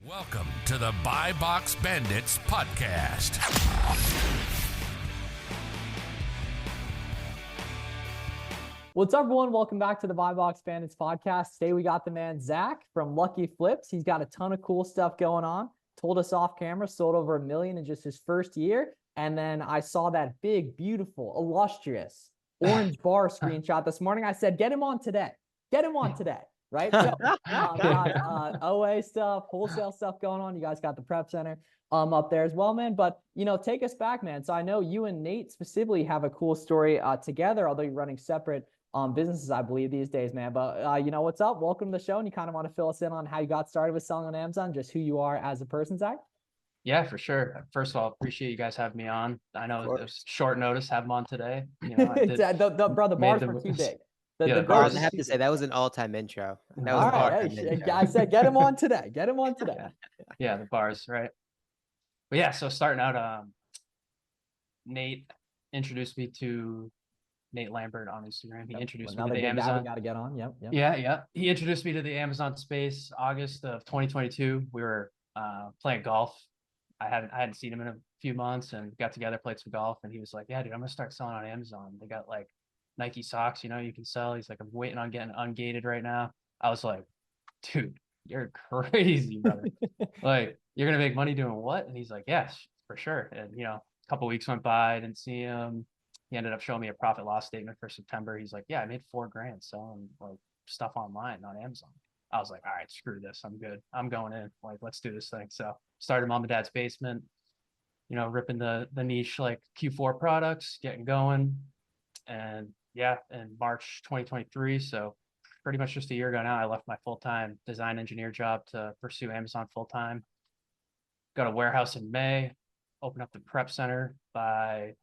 Welcome to the Buy Box Bandits podcast. What's up, everyone? Welcome back to the Buy Box Bandits podcast. Today we got the man Zach from Lucky Flips. He's got a ton of cool stuff going on. Told us off camera, sold over $1 million in just his first year. And then I saw that big, beautiful, illustrious orange bar screenshot this morning. I said, get him on today. Get him on today. Right? So got OA stuff, wholesale stuff going on. You guys got the prep center up there as well, man. But, you know, take us back, man. So I know you and Nate specifically have a cool story together, although you're running separate businesses, I believe, these days, man. But, you know, what's up? Welcome to the show. And you kind of want to fill us in on how you got started with selling on Amazon, just who you are as a person, Zach? Yeah, for sure. First of all, appreciate you guys having me on. I know it was short notice, have them on today. You know, the bars were too big. The bars, I have to say, that was an all-time intro. That was all right. Intro. I said, get him on today. Get him on today. Yeah, the bars, right? But yeah, so starting out, Nate introduced me to Nate Lambert on Instagram. He introduced me to the Amazon. Got to get on. Yep. Yeah. He introduced me to the Amazon space. August of 2022. We were playing golf. I hadn't seen him in a few months, and got together, played some golf, and he was like, "Yeah, dude, I'm gonna start selling on Amazon. They got like Nike socks, you know, you can sell." He's like, "I'm waiting on getting ungated right now." I was like, "Dude, you're crazy, brother. Like, you're gonna make money doing what?" And he's like, "Yes, for sure." And you know, a couple weeks went by, I didn't see him. He ended up showing me a profit loss statement for September. He's like, "Yeah, I made $4,000 selling like stuff online on Amazon." I was like, "All right, screw this. I'm good. I'm going in. Like, let's do this thing." So started mom and dad's basement, you know, ripping the niche like Q4 products, getting going. And yeah, in March 2023, so pretty much just a year ago now, I left my full-time design engineer job to pursue Amazon full-time. Got a warehouse in May, opened up the prep center by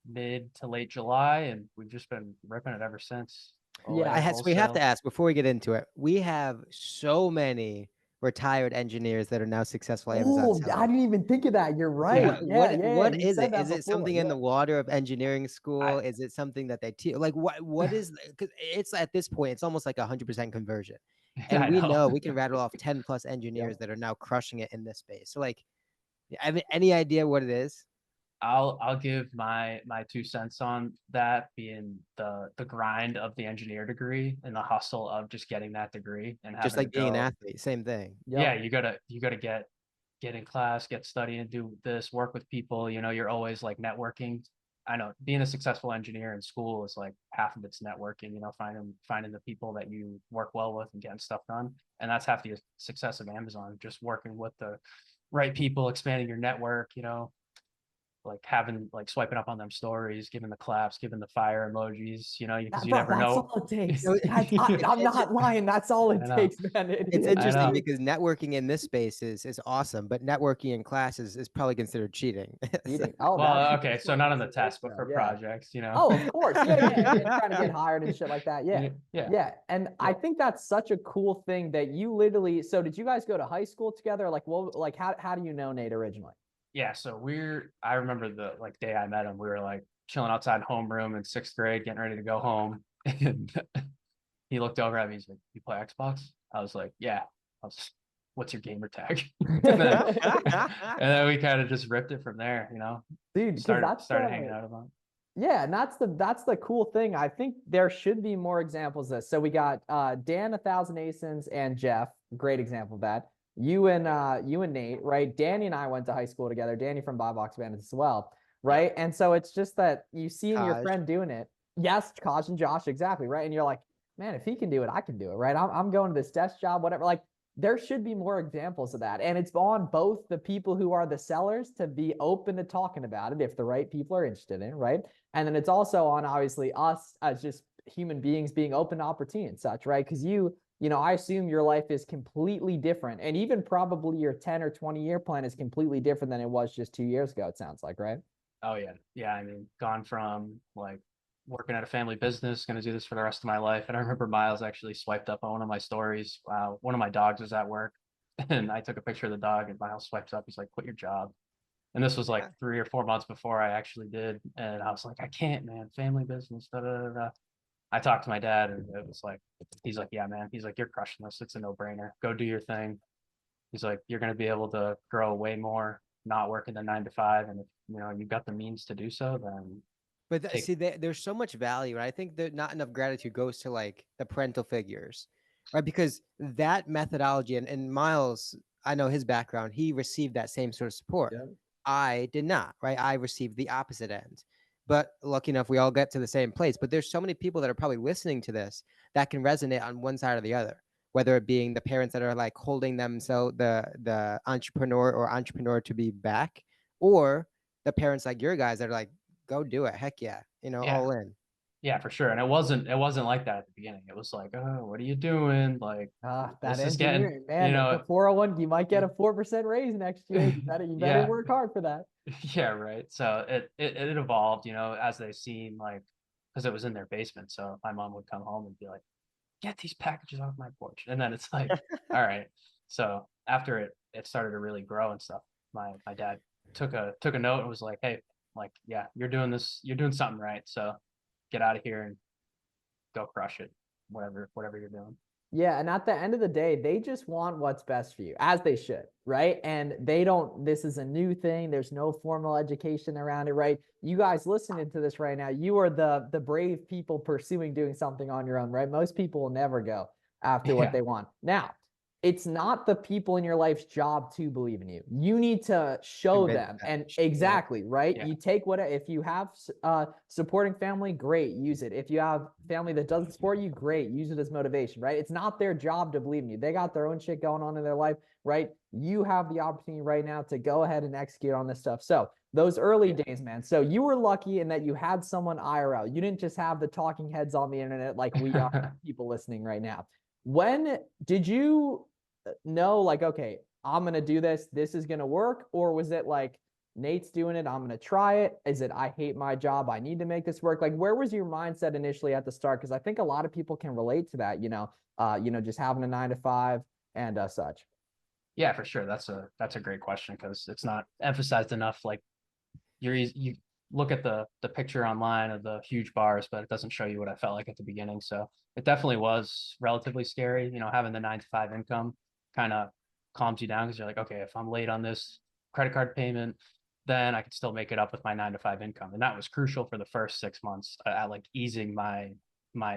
mid to late July, and we've just been ripping it ever since. Yeah, so we have to ask before we get into it. We have so many retired engineers that are now successful Amazon sellers. I didn't even think of that. You're right. What is it? Is it something in the water of engineering school? Is it something that they teach? Like what is, because it's at this point, it's almost like 100% conversion. And we know we can rattle off 10 plus engineers that are now crushing it in this space. So like, I mean, any idea what it is? I'll give my 2 cents on that, being the grind of the engineer degree and the hustle of just getting that degree, and just like being an athlete, same thing. Yeah, you gotta get in class, get studying, do this, work with people. You know, you're always like networking. I know being a successful engineer in school is like half of it's networking. You know, finding the people that you work well with and getting stuff done, and that's half the success of Amazon. Just working with the right people, expanding your network. You know, like swiping up on them stories, giving the claps, giving the fire emojis, you know, because you never know. That's all it takes. I'm not lying. That's all it takes, man. It's interesting because networking in this space is awesome, but networking in class is probably considered cheating. Well, okay, so not on the test, but for projects, you know. Oh, of course. Yeah. Trying to get hired and shit like that. Yeah. And I think that's such a cool thing that you literally. So did you guys go to high school together? Like, well, like how do you know Nate originally? Yeah, so I remember the day I met him, we were like chilling outside homeroom in 6th grade, getting ready to go home. And he looked over at me, he's like, "You play Xbox?" I was like, "Yeah." I was like, "What's your gamer tag?" and then we kind of just ripped it from there, you know. Dude, started hanging out about it. Yeah, and that's the cool thing. I think there should be more examples of this. So we got Dan 1000 ASINs and Jeff, great example of that. You and Nate, right? Danny and I went to high school together. Danny from Buy Box Bandits as well, right? And so it's just that you see your friend doing it. Yes, Kaj and Josh, exactly, right? And you're like, man, if he can do it, I can do it, right? I'm going to this desk job, whatever. Like, there should be more examples of that. And it's on both the people who are the sellers to be open to talking about it if the right people are interested in it, right? And then it's also on, obviously, us as just human beings being open to opportunity and such, right? Because you know, I assume your life is completely different. And even probably your 10 or 20 year plan is completely different than it was just 2 years ago, it sounds like, right? Oh, yeah. Yeah, I mean, gone from like working at a family business, going to do this for the rest of my life. And I remember Miles actually swiped up on one of my stories. One of my dogs was at work, and I took a picture of the dog, and Miles swipes up. He's like, "Quit your job." And this was like 3 or 4 months before I actually did. And I was like, "I can't, man, family business, da, da, da, da." I talked to my dad, and it was like, he's like, "Yeah, man." He's like, "You're crushing this. It's a no-brainer. Go do your thing." He's like, you're going to be able to grow way more, not working the 9 to 5. And if, you've got the means to do so, then But see, there's so much value, and I think that not enough gratitude goes to like the parental figures, right? Because that methodology, and Miles, I know his background, he received that same sort of support. Yeah. I did not, right? I received the opposite end. But lucky enough, we all get to the same place. But there's so many people that are probably listening to this that can resonate on one side or the other, whether it being the parents that are like holding them, so the entrepreneur to be back, or the parents like your guys that are like, go do it. Heck yeah. Yeah. All in. Yeah, for sure. And it wasn't like that at the beginning. It was like, oh, what are you doing? Like, that engineering, man, the 401, you might get a 4% raise next year. You better work hard for that. Yeah, right. So it evolved, as they seen, like, because it was in their basement. So my mom would come home and be like, get these packages off my porch. And then it's like, all right. So after it started to really grow and stuff, my dad took a note and was like, hey, like, yeah, you're doing something right. So get out of here and go crush it, whatever you're doing. Yeah, and at the end of the day, they just want what's best for you, as they should, right? And this is a new thing. There's no formal education around it, right? You guys listening to this right now, you are the brave people pursuing doing something on your own, right? Most people will never go after what they want. Now, it's not the people in your life's job to believe in you. You need to show them. And exactly, right? Yeah. You take if you have supporting family, great, use it. If you have family that doesn't support you, great, use it as motivation, right? It's not their job to believe in you. They got their own shit going on in their life, right? You have the opportunity right now to go ahead and execute on this stuff. So those early days, man. So you were lucky in that you had someone IRL. You didn't just have the talking heads on the internet like we are, people listening right now. When did you know, like, okay, I'm going to do this, this is going to work? Or was it like, Nate's doing it, I'm going to try it? Is it, I hate my job, I need to make this work? Like, where was your mindset initially at the start? Because I think a lot of people can relate to that, just having a 9 to 5 and such. Yeah, for sure. That's a great question, because it's not emphasized enough. Like, you look at the picture online of the huge bars, but it doesn't show you what I felt like at the beginning. So it definitely was relatively scary. Having the 9 to 5 income kind of calms you down, because you're like, okay, if I'm late on this credit card payment, then I could still make it up with my 9 to 5 income. And that was crucial for the first 6 months at like easing my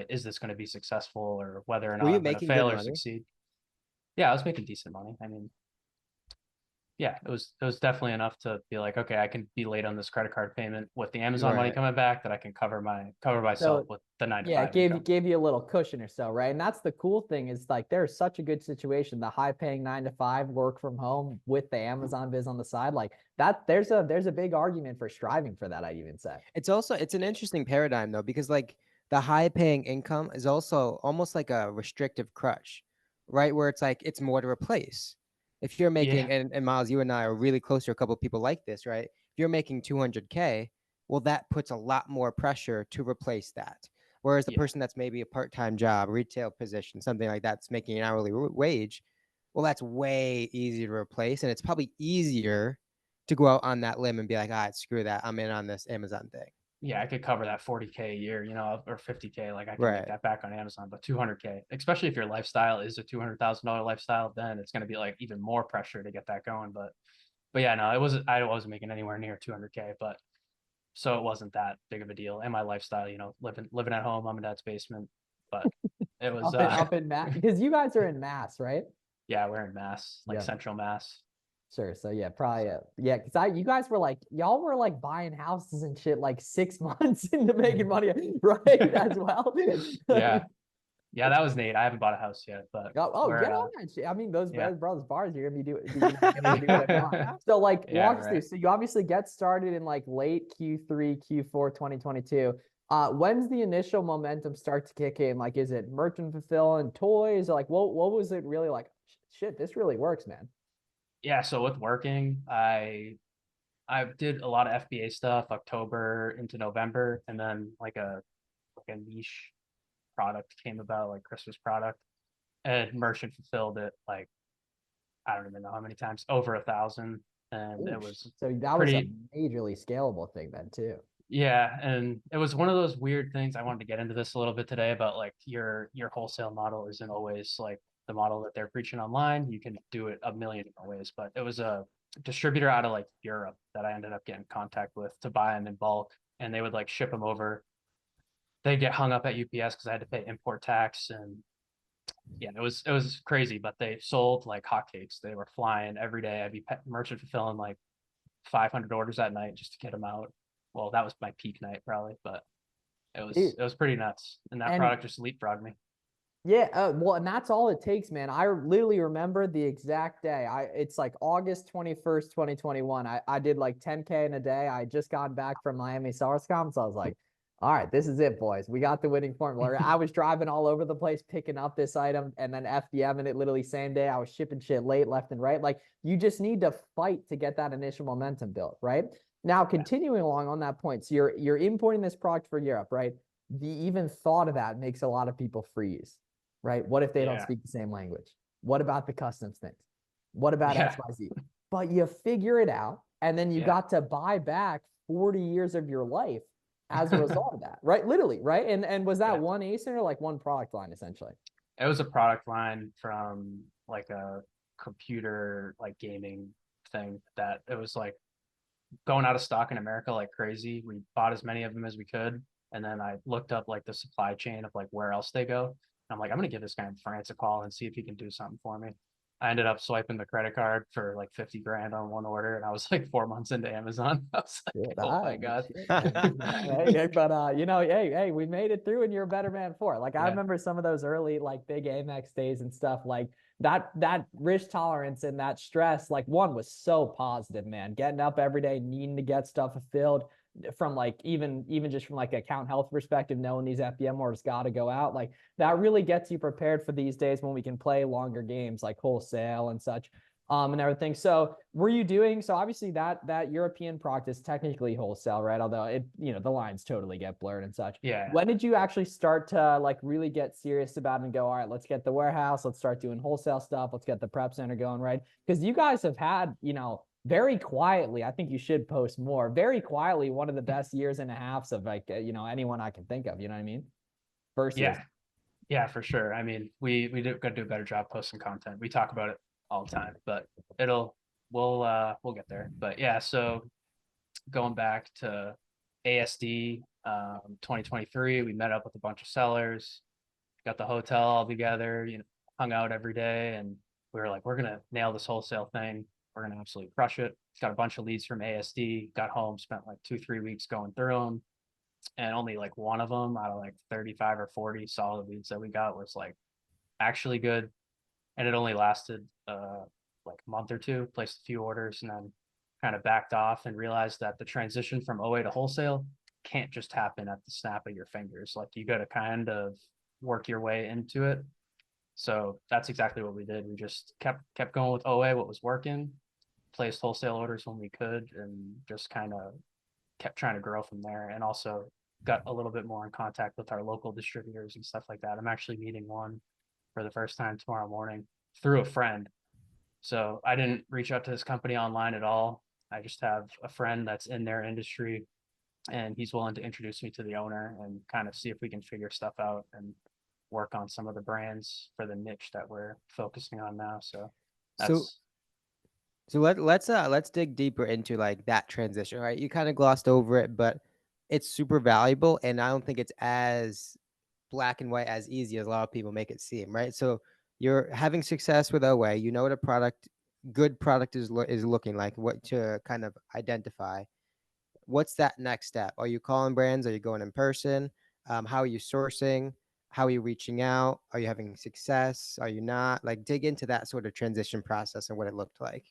is this going to be successful, or whether or not I'm going to fail or succeed. Yeah, I was making decent money. I mean, yeah, it was definitely enough to be like, okay, I can be late on this credit card payment with the Amazon money coming back, that I can cover myself with the 9 to 5. Yeah, gave you a little cushion or so, right? And that's the cool thing, is like, there's such a good situation, the high paying 9 to 5 work from home with the Amazon biz on the side, like that. There's a big argument for striving for that, I'd even say. It's an interesting paradigm though, because like the high paying income is also almost like a restrictive crutch, right? Where it's like, it's more to replace. If you're making, and Miles, you and I are really close to a couple of people like this, right? If you're making 200K, well, that puts a lot more pressure to replace that. Whereas the person that's maybe a part-time job, retail position, something like that's making an hourly wage, well, that's way easier to replace. And it's probably easier to go out on that limb and be like, all right, screw that, I'm in on this Amazon thing. Yeah, I could cover that 40K a year, or 50K. Like, I can make that back on Amazon. But 200K, especially if your lifestyle is a $200,000 lifestyle, then it's going to be like even more pressure to get that going. But yeah, no, I wasn't making anywhere near 200K, but so it wasn't that big of a deal. And my lifestyle, living at home, mom and dad's basement, but it was up in Mass, because you guys are in Mass, right? Yeah, we're in Mass, like Central Mass. Sure. So yeah, probably because you guys were like, y'all were like buying houses and shit like 6 months into making money, right? As well. Yeah, that was Nate. I haven't bought a house yet, but get on that shit. I mean, those brothers bars, you're gonna be doing whatever you want. So like, walk us through. So you obviously get started in like late Q3, Q4 2022. When's the initial momentum start to kick in? Like, is it merchant fulfilling toys? Or like, what was it really like? Shit, this really works, man. Yeah, so with working, I did a lot of FBA stuff October into November, and then like a niche product came about, like Christmas product, and merchant fulfilled it like, I don't even know how many times, over 1,000, and it was so that was a majorly scalable thing then too. Yeah, and it was one of those weird things. I wanted to get into this a little bit today about like your wholesale model isn't always like the model that they're preaching online, you can do it a million different ways. But it was a distributor out of like Europe that I ended up getting in contact with to buy them in bulk, and they would like ship them over. They get hung up at UPS because I had to pay import tax, and yeah, it was crazy. But they sold like hotcakes. They were flying every day. I'd be merchant fulfilling like 500 orders that night just to get them out. Well, that was my peak night probably, but Dude, it was pretty nuts. And that and product just leapfrogged me. yeah, well, and that's all it takes, man. I literally remember the exact day. It's like August 21st, 2021. I did like 10K in a day. I just got back from Miami SarsCom, so I was like, all right, this is it, boys. We got the winning formula. I was driving all over the place picking up this item and then FDMing it literally same day. I was shipping shit late, left and right. Like, you just need to fight to get that initial momentum built, right? Now, continuing along on that point, so you're importing this product for Europe, right? The even thought of that makes a lot of people freeze, right? What if they don't speak the same language? What about the customs things? What about XYZ? But you figure it out, and then you got to buy back 40 years of your life as a result of that, right? Literally, right? And was that one ASIN or like one product line essentially? It was a product line from like a computer like gaming thing that it was like going out of stock in America like crazy. We bought as many of them as we could. And then I looked up like the supply chain of like where else they go. I'm like, I'm gonna give this guy in France a call and see if he can do something for me. I ended up swiping the credit card for like 50 grand on one order, and I was like 4 months into Amazon. I was like, oh my god. But you know, hey, we made it through, and you're a better man for it. Like I remember some of those early like big Amex days and stuff. Like that risk tolerance and that stress, like one was so positive, man. Getting up every day, needing to get stuff fulfilled from like even just from like account health perspective, knowing these FBM orders got to go out, like that really gets you prepared for these days when we can play longer games like wholesale and such, and everything. So were you doing, so obviously that European product is technically wholesale, right? Although it, you know, the lines totally get blurred and such. Yeah. When did you actually start to like really get serious about it and go, all right, let's get the warehouse, let's start doing wholesale stuff, let's get the prep center going, right? Because you guys have had, you know, very quietly, I think you should post more. Very quietly, one of the best years and a halves of like, you know, anyone I can think of. You know what I mean? First years. Yeah, for sure. I mean, we got to do a better job posting content. We talk about it all the time, but we'll get there. But yeah, so going back to ASD 2023, we met up with a bunch of sellers, got the hotel all together, you know, hung out every day, and we were like, we're gonna nail this wholesale thing. We're gonna absolutely crush it. Got a bunch of leads from ASD, got home, spent like 2-3 weeks going through them, and only like one of them out of like 35 or 40 solid leads that we got was like actually good. And it only lasted like a month or two, placed a few orders, and then kind of backed off and realized that the transition from OA to wholesale can't just happen at the snap of your fingers. Like you got to kind of work your way into it. So that's exactly what we did. We just kept going with OA, what was working, placed wholesale orders when we could, and just kind of kept trying to grow from there. And also got a little bit more in contact with our local distributors and stuff like that. I'm actually meeting one for the first time tomorrow morning through a friend. So I didn't reach out to this company online at all. I just have a friend that's in their industry, and he's willing to introduce me to the owner and kind of see if we can figure stuff out and work on some of the brands for the niche that we're focusing on now. So that's so let's dig deeper into like that transition, right? You kind of glossed over it, but it's super valuable, and I don't think it's as black and white as easy as a lot of people make it seem, right? So you're having success with OA, you know what a good product is looking like, what to kind of identify. What's that next step? Are you calling brands? Are you going in person? How are you sourcing? How are you reaching out? Are you having success? Are you not? Like dig into that sort of transition process and what it looked like.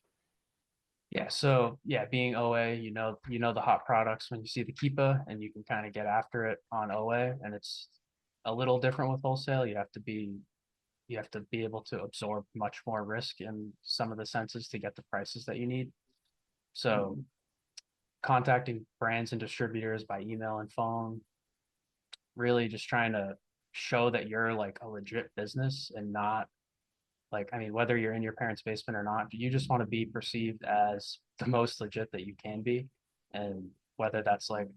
Yeah, so yeah, being OA, you know the hot products when you see the Keepa, and you can kind of get after it on OA, and it's a little different with wholesale. You have to be able to absorb much more risk in some of the senses to get the prices that you need. So contacting brands and distributors by email and phone, really just trying to show that you're like a legit business and not like, I mean, whether you're in your parents' basement or not, you just want to be perceived as the most legit that you can be. And whether that's like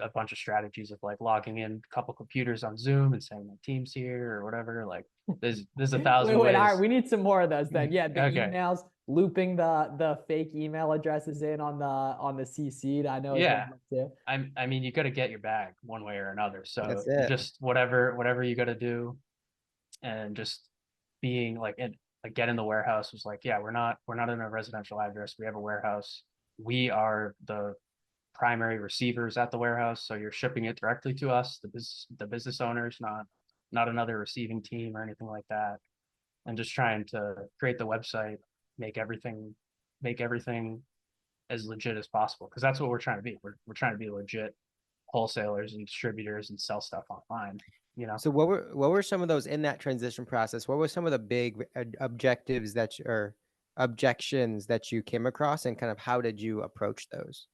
a bunch of strategies of like logging in a couple computers on Zoom and saying my team's here or whatever. Like there's a thousand wait, ways. all right, we need some more of those then. Yeah, the Okay. emails, looping the fake email addresses in on the CC. I know. Yeah. Too. I mean, you got to get your bag one way or another. So That's it. just whatever you got to do, and just being like, get in the warehouse was like, yeah, we're not in a residential address. We have a warehouse. We are the primary receivers at the warehouse. So you're shipping it directly to us, the business owners, not another receiving team or anything like that. And just trying to create the website, make everything as legit as possible. Cause that's what we're trying to be. We're trying to be legit wholesalers and distributors and sell stuff online, you know? So what were some of those in that transition process? What were some of the big objectives or objections that you came across, and kind of how did you approach those?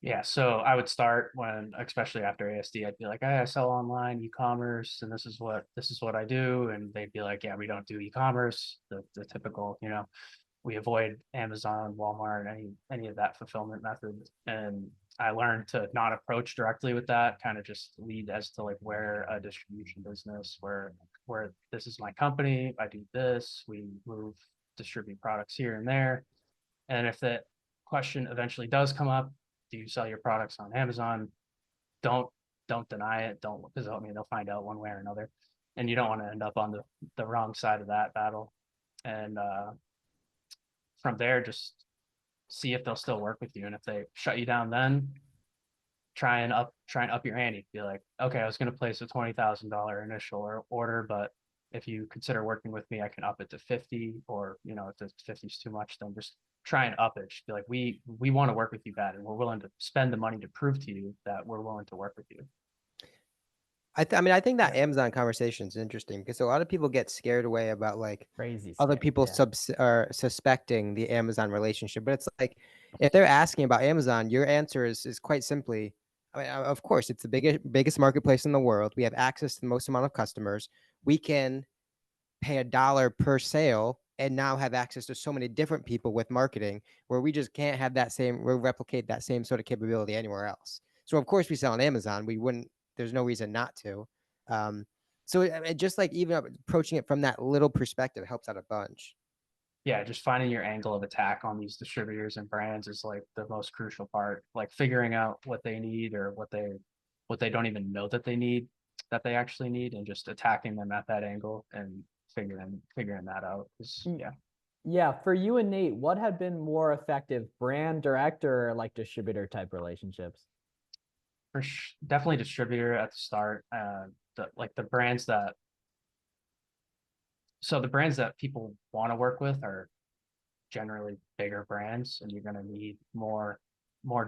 Yeah, so I would start especially after ASD, I'd be like, hey, I sell online e-commerce, and this is what I do, and they'd be like, yeah, we don't do e-commerce, the typical, you know, we avoid Amazon, Walmart, any of that fulfillment method, and I learned to not approach directly with that, kind of just lead as to like where a distribution business, where this is my company, I do this, we distribute products here and there, and if the question eventually does come up, do you sell your products on Amazon? Don't deny it. Don't, because I mean they'll find out one way or another, and you don't want to end up on the wrong side of that battle. And from there, just see if they'll still work with you, and if they shut you down, then try and up your ante. Be like, okay, I was going to place a $20,000 initial order, but if you consider working with me, I can up it to 50, or you know, if the 50 is too much, then just try and up it. Just be like, we want to work with you bad, and we're willing to spend the money to prove to you that we're willing to work with you. I mean, I think that Amazon conversation is interesting because a lot of people get scared away about like Crazy other people are suspecting the Amazon relationship. But it's like, if they're asking about Amazon, your answer is quite simply, I mean, of course, it's the biggest marketplace in the world. We have access to the most amount of customers. We can pay $1 per sale and now have access to so many different people with marketing, where we just can't have we'll replicate that same sort of capability anywhere else. So of course we sell on Amazon. There's no reason not to. So it just like even approaching it from that little perspective helps out a bunch. Yeah, just finding your angle of attack on these distributors and brands is like the most crucial part. Like figuring out what they need, or what they don't even know that they need, that they actually need, and just attacking them at that angle and figuring that out. Yeah, for you and Nate, what had been more effective, brand direct or like distributor type relationships? Definitely distributor at the start. The brands that people want to work with are generally bigger brands, and you're going to need more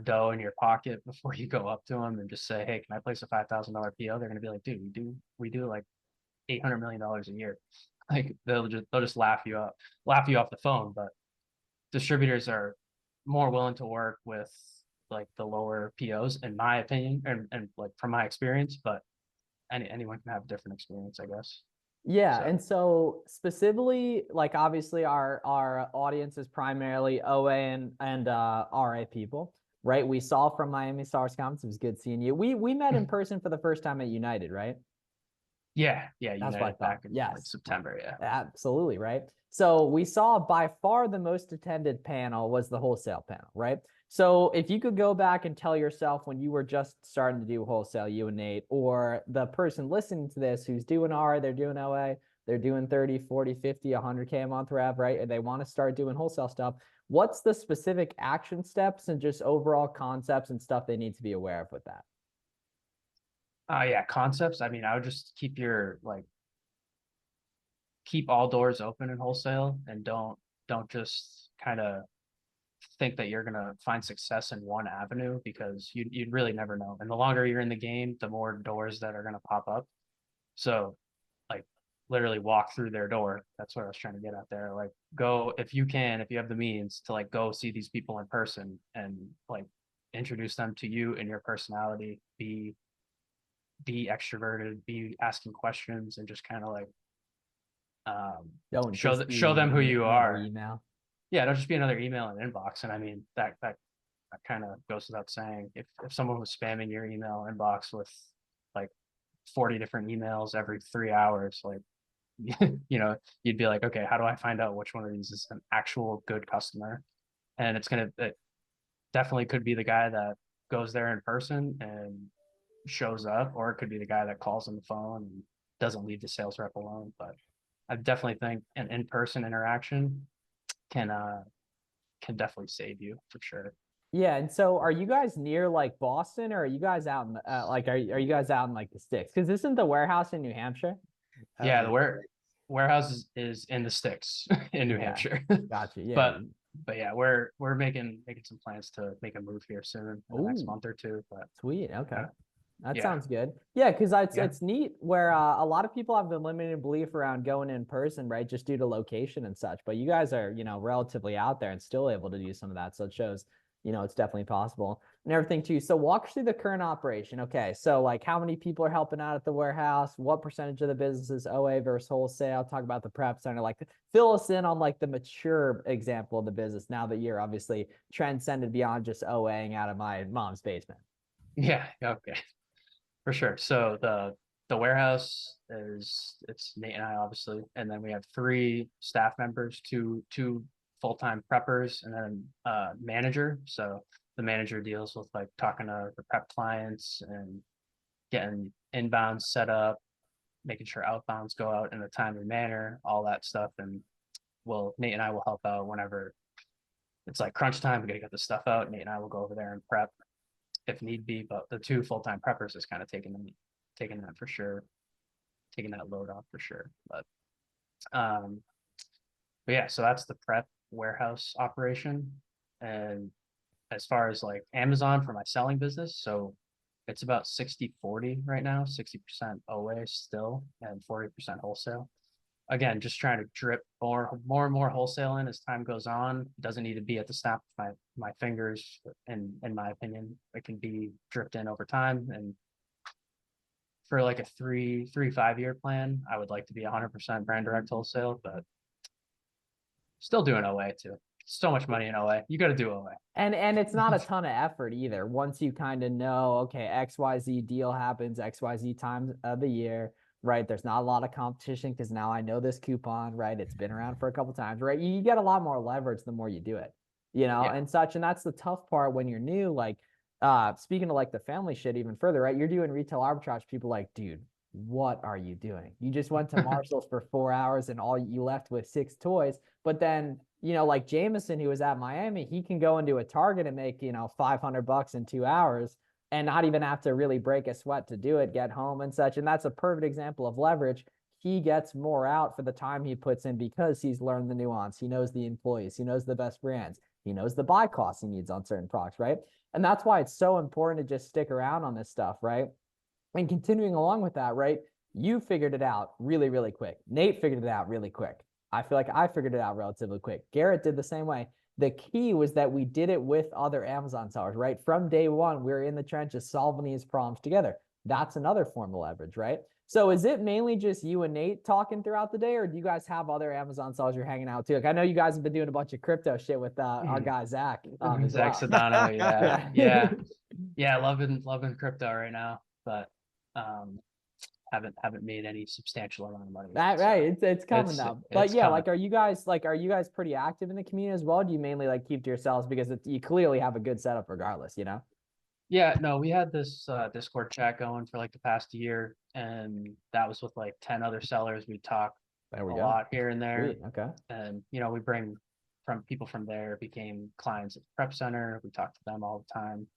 dough in your pocket before you go up to them and just say, hey, can I place a $5,000 PO? They're going to be like, dude, we do like $800 million a year. Like they'll just laugh you off the phone. But distributors are more willing to work with like the lower POs, in my opinion, and like from my experience, but anyone can have a different experience, I guess. Yeah, and so specifically, like obviously our audience is primarily OA and RA people, right? We saw from Miami Stars Conference, it was good seeing you. We met in person for the first time at United, right? Yeah, United back in like September, yeah. Absolutely, right? So we saw by far the most attended panel was the wholesale panel, right? So if you could go back and tell yourself when you were just starting to do wholesale, you and Nate, or the person listening to this who's doing R, they're doing OA, they're doing 30, 40, 50, 100K a month rev, right? And they want to start doing wholesale stuff. What's the specific action steps and just overall concepts and stuff they need to be aware of with that? Yeah, concepts. I mean, I would just keep all doors open in wholesale, and don't just kind of think that you're gonna find success in one avenue, because you'd really never know. And the longer you're in the game, the more doors that are gonna pop up. So like literally walk through their door. That's what I was trying to get at there. Like go, if you have the means to like go see these people in person and like introduce them to you and your personality, be extroverted, be asking questions, and just kind of like Don't show them who you are. Email. Yeah, don't just be another email and inbox. And I mean that that kind of goes without saying. If someone was spamming your email inbox with like 40 different emails every 3 hours, like, you know, you'd be like, okay, how do I find out which one of these is an actual good customer? And it definitely could be the guy that goes there in person and shows up, or it could be the guy that calls on the phone and doesn't leave the sales rep alone. But I definitely think an in-person interaction can definitely save you for sure. Yeah, and so are you guys near like Boston, or are you guys out in like are you guys out in like the sticks? Because isn't the warehouse in New Hampshire? Yeah, the warehouse is in the sticks in New Hampshire. Gotcha. Yeah. But yeah, we're making some plans to make a move here soon in the next month or two. But sweet. Okay. That yeah. sounds good. Yeah, because it's neat where a lot of people have the limited belief around going in person, right? Just due to location and such. But you guys are, you know, relatively out there and still able to do some of that. So it shows, you know, it's definitely possible and everything too. So walk us through the current operation. Okay. So like how many people are helping out at the warehouse? What percentage of the business is OA versus wholesale? Talk about the prep center. Like fill us in on like the mature example of the business now that you're obviously transcended beyond just OAing out of my mom's basement. Yeah. Okay. For sure. So the warehouse it's Nate and I obviously, and then we have 3 staff members, two full-time preppers, and then manager. So the manager deals with like talking to the prep clients and getting inbounds set up, making sure outbounds go out in a timely manner, all that stuff. And Nate and I will help out whenever it's like crunch time, we gotta get the stuff out. Nate and I will go over there and prep if need be, but the 2 full-time preppers is kind of taking that for sure, taking that load off for sure. But yeah, so that's the prep warehouse operation. And as far as like Amazon for my selling business, so it's about 60-40 right now, 60% OA still and 40% wholesale. Again, just trying to drip more and more wholesale in as time goes on. It doesn't need to be at the snap of my fingers. In my opinion, it can be dripped in over time. And for like a 3-5 year plan, I would like to be 100% brand direct wholesale, but still doing OA too. So much money in OA. You got to do OA. And it's not a ton of effort either. Once you kind of know, okay, XYZ deal happens, XYZ times of the year, right? There's not a lot of competition because now I know this coupon, right? It's been around for a couple times, right? You get a lot more leverage the more you do it, you know, and such. And that's the tough part when you're new. Like, speaking of like the family shit even further, right? You're doing retail arbitrage. People like, dude, what are you doing? You just went to Marshall's for 4 hours and all you left with 6 toys. But then, you know, like Jameson, who was at Miami, he can go into a Target and make, you know, $500 in 2 hours and not even have to really break a sweat to do it, get home and such. And that's a perfect example of leverage. He gets more out for the time he puts in because he's learned the nuance. He knows the employees. He knows the best brands. He knows the buy costs he needs on certain products, right? And that's why it's so important to just stick around on this stuff, right? And continuing along with that, right? You figured it out really, really quick. Nate figured it out really quick. I feel like I figured it out relatively quick. Garrett did the same way. The key was that we did it with other Amazon sellers, right? From day one, we were in the trenches solving these problems together. That's another form of leverage, right? So is it mainly just you and Nate talking throughout the day, or do you guys have other Amazon sellers you're hanging out too? Like I know you guys have been doing a bunch of crypto shit with our guy Zach. Zach Sedano, yeah, loving crypto right now, but haven't made any substantial amount of money. Right, it's coming up. But yeah, coming. Are you guys pretty active in the community as well? Do you mainly like keep to yourselves because you clearly have a good setup regardless, you know? Yeah, no, we had this Discord chat going for like the past year, and that was with like 10 other sellers. We talk a lot here and there. Sweet. Okay. And you know, we bring from people from there became clients at the prep center. We talk to them all the time,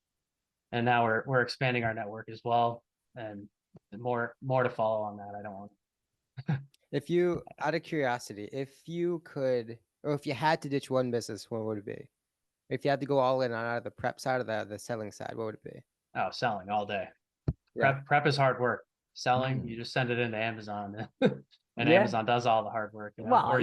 and now we're expanding our network as well, and more to follow on that. I don't want. If you, out of curiosity, if you could, or if you had to ditch one business, what would it be? If you had to go all in on either the prep side or the selling side, what would it be? Oh, selling all day. Yeah. Prep is hard work. Selling, you just send it into Amazon, and Amazon does all the hard work. You know? Well,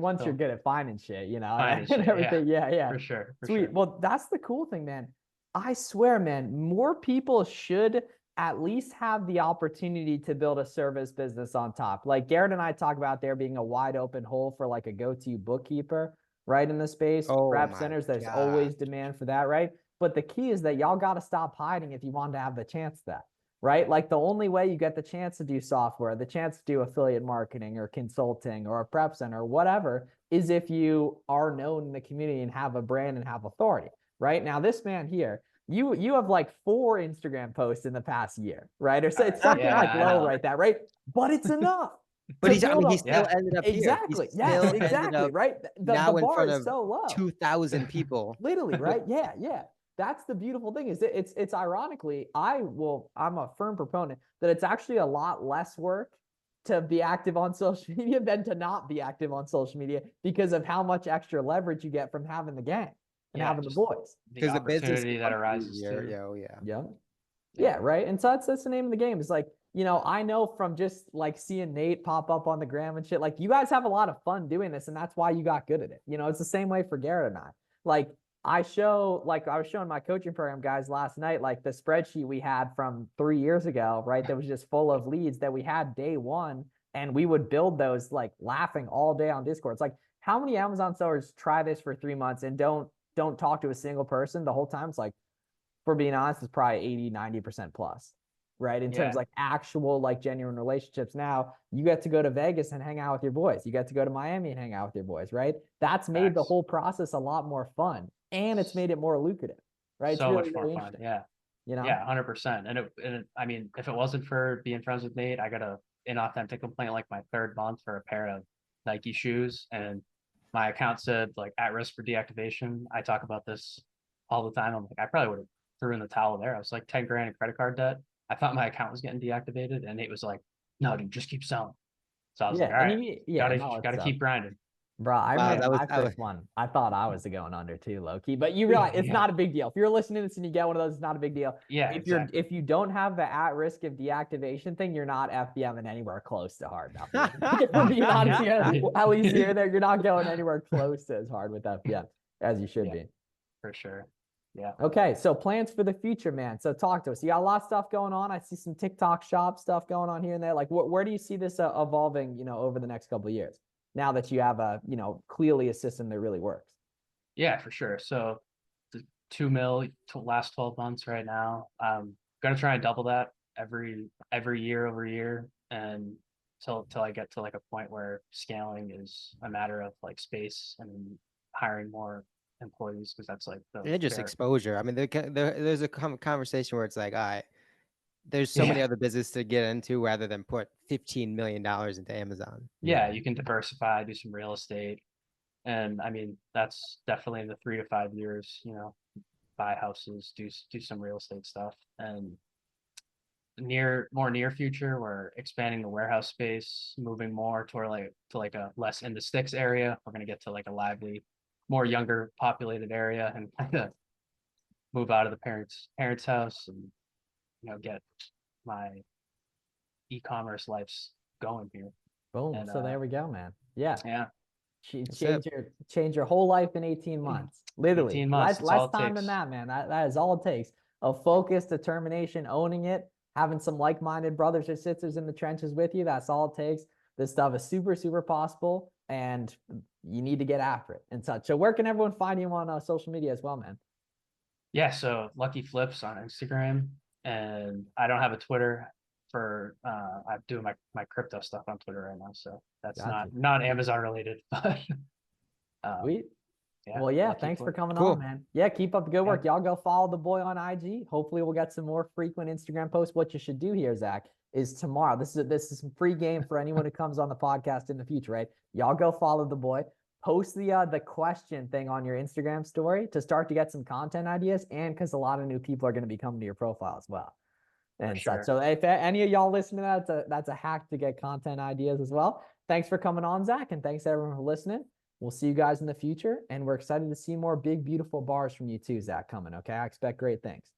once you're good at finding shit, you know, and everything. Yeah, for sure. Sweet. Sure. Well, that's the cool thing, man. I swear, man, more people should at least have the opportunity to build a service business on top. Like Garrett and I talk about there being a wide open hole for like a go-to bookkeeper, right, in the space. Prep centers, there's always demand for that, right? But the key is that y'all got to stop hiding if you want to have the chance to that, right? Like the only way you get the chance to do software, the chance to do affiliate marketing or consulting or a prep center or whatever is if you are known in the community and have a brand and have authority, right? Now, this man here, you have like 4 Instagram posts in the past year, right? Or so it's something like low right that, right? But it's enough. But he still ended up exactly. here. Yes, exactly. Right. The in bar front is of so low. 2,000 people. Literally, right? Yeah, yeah. That's the beautiful thing is it's ironically, I'm a firm proponent that it's actually a lot less work to be active on social media than to not be active on social media because of how much extra leverage you get from having the gang and having the boys. Because the opportunity that arises too. Yeah, right. And so that's the name of the game. It's like, you know, I know from just like seeing Nate pop up on the gram and shit, like you guys have a lot of fun doing this and that's why you got good at it. You know, it's the same way for Garrett and I. Like I was showing my coaching program guys last night, like the spreadsheet we had from 3 years ago, right? That was just full of leads that we had day one. And we would build those like laughing all day on Discord. It's like, how many Amazon sellers try this for 3 months and don't talk to a single person the whole time? It's like, for being honest, it's probably 80-90% plus, right? In terms of like actual like genuine relationships. Now you get to go to Vegas and hang out with your boys. You get to go to Miami and hang out with your boys, right? That's made the whole process a lot more fun and it's made it more lucrative, right? So it's much more fun. Yeah. You know? Yeah, 100%. And I mean, if it wasn't for being friends with Nate, I got a inauthentic complaint like my 3rd month for a pair of Nike shoes. And my account said like at risk for deactivation. I talk about this all the time. I'm like, I probably would have threw in the towel there. I was like 10 grand in credit card debt. I thought my account was getting deactivated and Nate was like, no, dude, just keep selling. So I was like, all right, gotta keep grinding. Bro, I remember my first one. I thought I was going under too, low key. But you realize it's not a big deal. If you're listening to this and you get one of those, it's not a big deal. Yeah. If you don't have the at risk of deactivation thing, you're not FBMing anywhere close to hard enough. If we're being honest, at least you're there. You're not going anywhere close to as hard with FBM as you should be. For sure. Yeah. Okay. So plans for the future, man. So talk to us. You got a lot of stuff going on. I see some TikTok shop stuff going on here and there. Like where do you see this evolving, you know, over the next couple of years? Now that you have clearly a system that really works. Yeah, for sure. So the 2 mil to last 12 months right now. I'm gonna try and double that every year over year and till I get to like a point where scaling is a matter of like space and hiring more employees because that's like just exposure. I mean, there's a conversation where it's like, all right, there's so many other businesses to get into rather than put $15 million into Amazon. Yeah, you can diversify, do some real estate. And I mean, that's definitely in the 3 to 5 years, you know, buy houses, do some real estate stuff. And more near future, we're expanding the warehouse space, moving more toward like a less in the sticks area. We're going to get to like a lively, more younger populated area and kind of move out of the parents' house and, you know, get my e-commerce life's going here. Boom. And, so there we go, man. Yeah. Yeah. Change your whole life in 18 months. Literally. 18 months. Less time than that, man. That is all it takes. A focus, determination, owning it, having some like-minded brothers or sisters in the trenches with you. That's all it takes. This stuff is super, super possible, and you need to get after it and such. So where can everyone find you on social media as well, man? Yeah, so Lucky Flips on Instagram. And I don't have a Twitter for I'm doing my crypto stuff on Twitter right now, so that's not Amazon related. But sweet. Well, yeah, thanks for coming on, man. Yeah, keep up the good work. Y'all go follow the boy on IG. Hopefully we'll get some more frequent Instagram posts. What you should do here, Zach, is tomorrow. This is some free game for anyone who comes on the podcast in the future, right? Y'all go follow the boy. Post the question thing on your Instagram story to start to get some content ideas, and because a lot of new people are going to be coming to your profile as well. And so if any of y'all listen to that, that's a hack to get content ideas as well. Thanks for coming on, Zach, and thanks everyone for listening. We'll see you guys in the future, and we're excited to see more big, beautiful bars from you too, Zach, coming. Okay, I expect great things.